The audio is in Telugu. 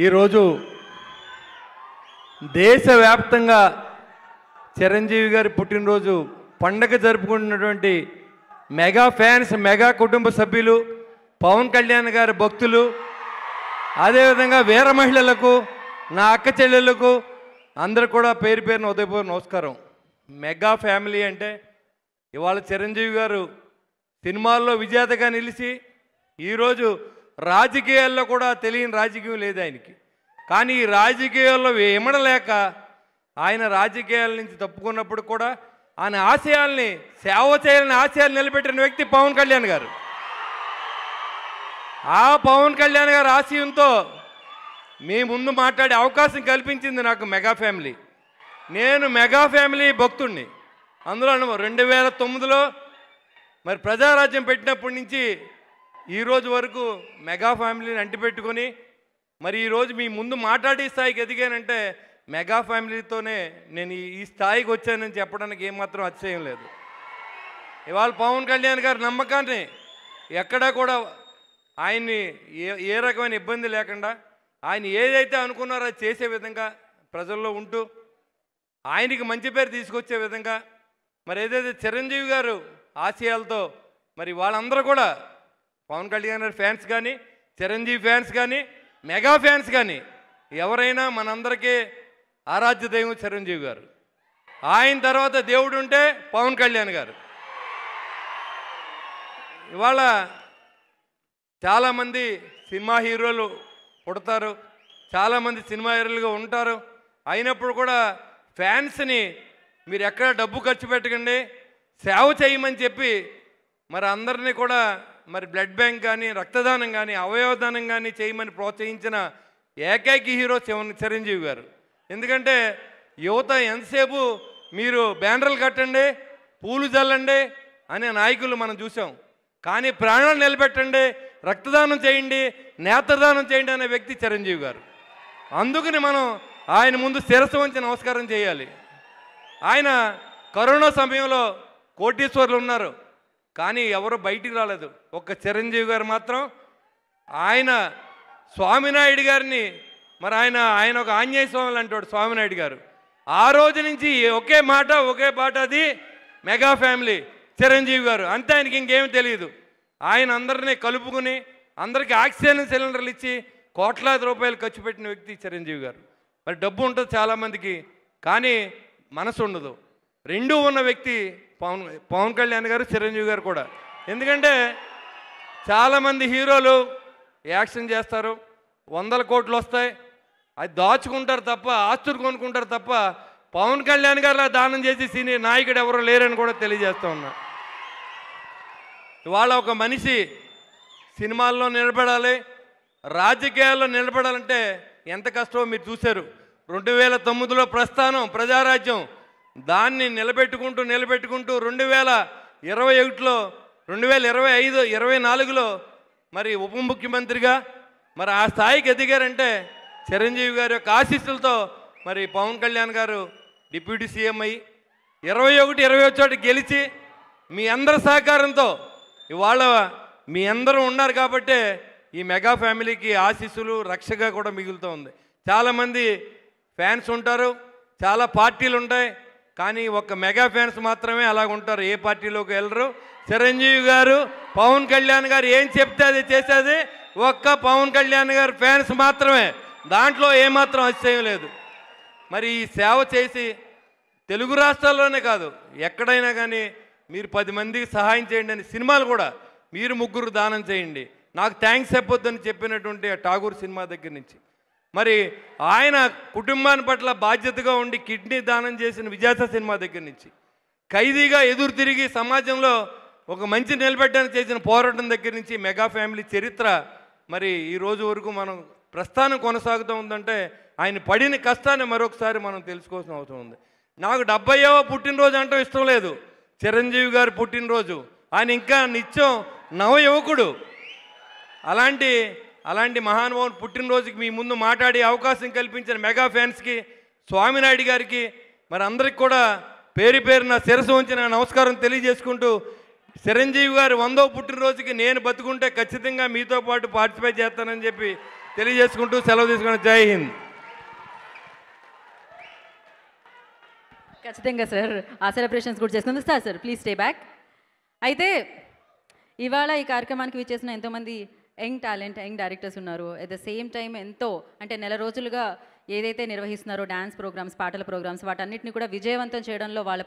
ఈరోజు దేశవ్యాప్తంగా చిరంజీవి గారి పుట్టినరోజు పండగ జరుపుకుంటున్నటువంటి మెగా ఫ్యాన్స్, మెగా కుటుంబ సభ్యులు, పవన్ కళ్యాణ్ గారి భక్తులు, అదేవిధంగా వీర మహిళలకు, నా అక్క చెల్లెళ్ళకు అందరూ కూడా పేరు పేరున ఉదయపూర్వ నమస్కారం. మెగా ఫ్యామిలీ అంటే ఇవాళ చిరంజీవి గారు సినిమాల్లో విజేతగా నిలిచి ఈరోజు రాజకీయాల్లో కూడా తెలియని రాజకీయం లేదు ఆయనకి. కానీ ఈ రాజకీయాల్లో ఇమడలేక ఆయన రాజకీయాల నుంచి తప్పుకున్నప్పుడు కూడా ఆయన ఆశయాల్ని, సేవ చేయాలని ఆశయాలు నిలబెట్టిన వ్యక్తి పవన్ కళ్యాణ్ గారు. ఆ పవన్ కళ్యాణ్ గారి ఆశయంతో మీ ముందు మాట్లాడే అవకాశం కల్పించింది నాకు మెగా ఫ్యామిలీ. నేను మెగా ఫ్యామిలీ భక్తుడిని. అందులో 2009లో మరి ప్రజారాజ్యం పెట్టినప్పటి నుంచి ఈరోజు వరకు మెగా ఫ్యామిలీని అంటిపెట్టుకొని మరి ఈరోజు మీ ముందు మాట్లాడే స్థాయికి ఎదిగానంటే మెగా ఫ్యామిలీతోనే నేను ఈ స్థాయికి వచ్చానని చెప్పడానికి ఏమాత్రం అతిశయం లేదు. ఇవాళ పవన్ కళ్యాణ్ గారి నమ్మకాన్ని ఎక్కడా కూడా ఆయన్ని ఏ రకమైన ఇబ్బంది లేకుండా ఆయన ఏదైతే అనుకున్నారో అది చేసే విధంగా ప్రజల్లో ఉంటూ ఆయనకి మంచి పేరు తీసుకొచ్చే విధంగా మరి ఏదైతే చిరంజీవి గారు ఆశయాలతో మరి వాళ్ళందరూ కూడా పవన్ కళ్యాణ్ గారి ఫ్యాన్స్ కానీ, చిరంజీవి ఫ్యాన్స్ కానీ, మెగా ఫ్యాన్స్ కానీ ఎవరైనా మనందరికీ ఆరాధ్య దైవం చిరంజీవి గారు. ఆయన తర్వాత దేవుడు ఉంటే పవన్ కళ్యాణ్ గారు. ఇవాళ చాలామంది సినిమా హీరోలు పుడతారు, చాలామంది సినిమా హీరోలుగా ఉంటారు. అయినప్పుడు కూడా ఫ్యాన్స్ని మీరు ఎక్కడ డబ్బు ఖర్చు పెట్టకండి, సేవ చేయమని చెప్పి మరి అందరినీ కూడా మరి బ్లడ్ బ్యాంక్ కానీ, రక్తదానం కానీ, అవయవదానం కానీ చేయమని ప్రోత్సహించిన ఏకైక హీరో చిరంజీవి గారు. ఎందుకంటే యువత ఎంతసేపు మీరు బ్యానర్లు కట్టండి, పూలు చల్లండి అనే నాయకులు మనం చూసాం. కానీ ప్రాణాలు నిలబెట్టండి, రక్తదానం చేయండి, నేత్రదానం చేయండి అనే వ్యక్తి చిరంజీవి గారు. అందుకని మనం ఆయన ముందు శిరస్సు వంచి నమస్కారం చేయాలి. ఆయన కరోనా సమయంలో కోటీశ్వర్లు ఉన్నారు, కానీ ఎవరు బయటికి రాలేదు. ఒక్క చిరంజీవి గారు మాత్రం ఆయన స్వామినాయుడు గారిని మరి ఆయన ఒక ఆంజనేయ స్వామి అంటాడు స్వామినాయుడు గారు. ఆ రోజు నుంచి ఒకే పాట అది మెగా ఫ్యామిలీ చిరంజీవి గారు. అంతే, ఆయనకి ఇంకేమీ తెలియదు. ఆయన అందరినీ కలుపుకుని అందరికీ ఆక్సిజన్ సిలిండర్లు ఇచ్చి కోట్లాది రూపాయలు ఖర్చు పెట్టిన వ్యక్తి చిరంజీవి గారు. మరి డబ్బు ఉంటుంది చాలామందికి, కానీ మనసు ఉండదు. రెండూ ఉన్న వ్యక్తి పవన్ కళ్యాణ్ గారు, చిరంజీవి గారు కూడా. ఎందుకంటే చాలామంది హీరోలు యాక్షన్ చేస్తారు, 100 కోట్లు వస్తాయి, అది దాచుకుంటారు తప్ప, ఆస్తులు కొనుక్కుంటారు తప్ప పవన్ కళ్యాణ్ గారిలా దానం చేసి సినీ నాయకుడు ఎవరో లేరని కూడా తెలియజేస్తూ ఉన్నా. ఇవాళ ఒక మనిషి సినిమాల్లో నిలబడాలి, రాజకీయాల్లో నిలబడాలంటే ఎంత కష్టమో మీరు చూశారు. 2009లో ప్రస్థానం ప్రజారాజ్యం, దాన్ని నిలబెట్టుకుంటూ 2021లో 2025, 24లో మరి ఉప ముఖ్యమంత్రిగా మరి ఆ స్థాయికి ఎదిగారంటే చిరంజీవి గారి యొక్క ఆశీస్సులతో. మరి పవన్ కళ్యాణ్ గారు డిప్యూటీ సీఎం అయ్యి 21, 28 గెలిచి మీ అందరి సహకారంతో ఇవాళ మీ అందరూ ఉన్నారు కాబట్టే ఈ మెగా ఫ్యామిలీకి ఆశీస్సులు, రక్షగా కూడా మిగులుతూ ఉంది. చాలామంది ఫ్యాన్స్ ఉంటారు, చాలా పార్టీలు ఉంటాయి, కానీ ఒక్క మెగా ఫ్యాన్స్ మాత్రమే అలాగ ఉంటారు, ఏ పార్టీలోకి వెళ్ళరు. చిరంజీవి గారు, పవన్ కళ్యాణ్ గారు ఏం చెప్తే అది చేసేది ఒక్క పవన్ కళ్యాణ్ గారు ఫ్యాన్స్ మాత్రమే. దాంట్లో ఏమాత్రం అతిశయం లేదు. మరి ఈ సేవ చేసి తెలుగు రాష్ట్రాల్లోనే కాదు ఎక్కడైనా కానీ మీరు 10 మందికి సహాయం చేయండి అని సినిమాలు కూడా మీరు 3 దానం చేయండి, నాకు థ్యాంక్స్ చెప్పొద్దని చెప్పినటువంటి ఠాగూర్ సినిమా దగ్గర నుంచి మరి ఆయన కుటుంబాన్ని పట్ల బాధ్యతగా ఉండి కిడ్నీ దానం చేసిన విజేత సినిమా దగ్గర నుంచి ఖైదీగా ఎదురు తిరిగి సమాజంలో ఒక మంచి నిలబెట్టడానికి చేసిన పోరాటం దగ్గర నుంచి మెగా ఫ్యామిలీ చరిత్ర మరి ఈ రోజు వరకు మనం ప్రస్థానం కొనసాగుతూ ఉందంటే ఆయన పడిన కష్టాన్ని మరొకసారి మనం తెలుసుకోవాల్సిన అవసరం ఉంది. నాకు 70వ పుట్టినరోజు అంటూ ఇష్టం లేదు. చిరంజీవి గారి పుట్టినరోజు, ఆయన ఇంకా నిత్యం నవయువకుడు. అలాంటి మహానుభావుని పుట్టినరోజుకి మీ ముందు మాట్లాడే అవకాశం కల్పించిన మెగా ఫ్యాన్స్కి, స్వామినాయుడు గారికి మరి అందరికి కూడా పేరు పేరున శిరస్సు వంచిన నమస్కారం తెలియజేసుకుంటూ చిరంజీవి గారు 100వ పుట్టినరోజుకి నేను బతుకుంటే ఖచ్చితంగా మీతో పాటు పార్టిసిపేట్ చేస్తానని చెప్పి తెలియజేసుకుంటూ సెలవు తీసుకుని జై హింద్. ఖచ్చితంగా సార్ ఆ సెలబ్రేషన్స్ కూడా చేసుకుంది. Sir please stay back. అయితే ఇవాళ ఈ కార్యక్రమానికి విచ్చేసిన ఎంతోమంది యంగ్ టాలెంట్, యంగ్ డైరెక్టర్స్ ఉన్నారు. అట్ ద సేమ్ టైం ఎంతో అంటే నెల రోజులుగా ఏదైతే నిర్వహిస్తున్నారో డ్యాన్స్ ప్రోగ్రామ్స్, పాటల ప్రోగ్రామ్స్, వాటన్నిటిని కూడా విజయవంతం చేయడంలో వాళ్ళ